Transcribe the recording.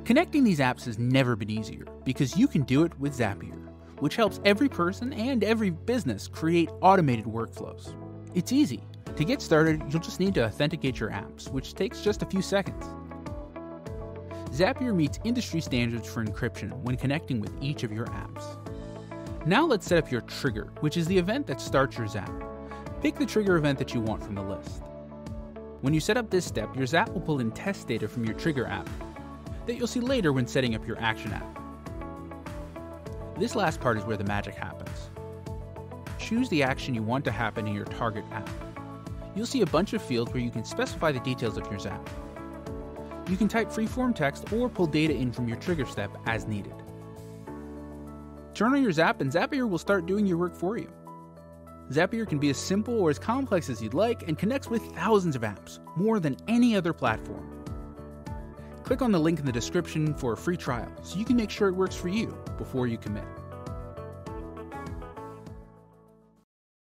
Connecting these apps has never been easier because you can do it with Zapier, which helps every person and every business create automated workflows. It's easy. To get started, you'll just need to authenticate your apps, which takes just a few seconds. Zapier meets industry standards for encryption when connecting with each of your apps. Now let's set up your trigger, which is the event that starts your Zap. Pick the trigger event that you want from the list. When you set up this step, your Zap will pull in test data from your trigger app that you'll see later when setting up your action app. This last part is where the magic happens. Choose the action you want to happen in your target app. You'll see a bunch of fields where you can specify the details of your Zap. You can type free-form text or pull data in from your trigger step as needed. Turn on your Zap and Zapier will start doing your work for you. Zapier can be as simple or as complex as you'd like and connects with thousands of apps, more than any other platform. Click on the link in the description for a free trial so you can make sure it works for you before you commit.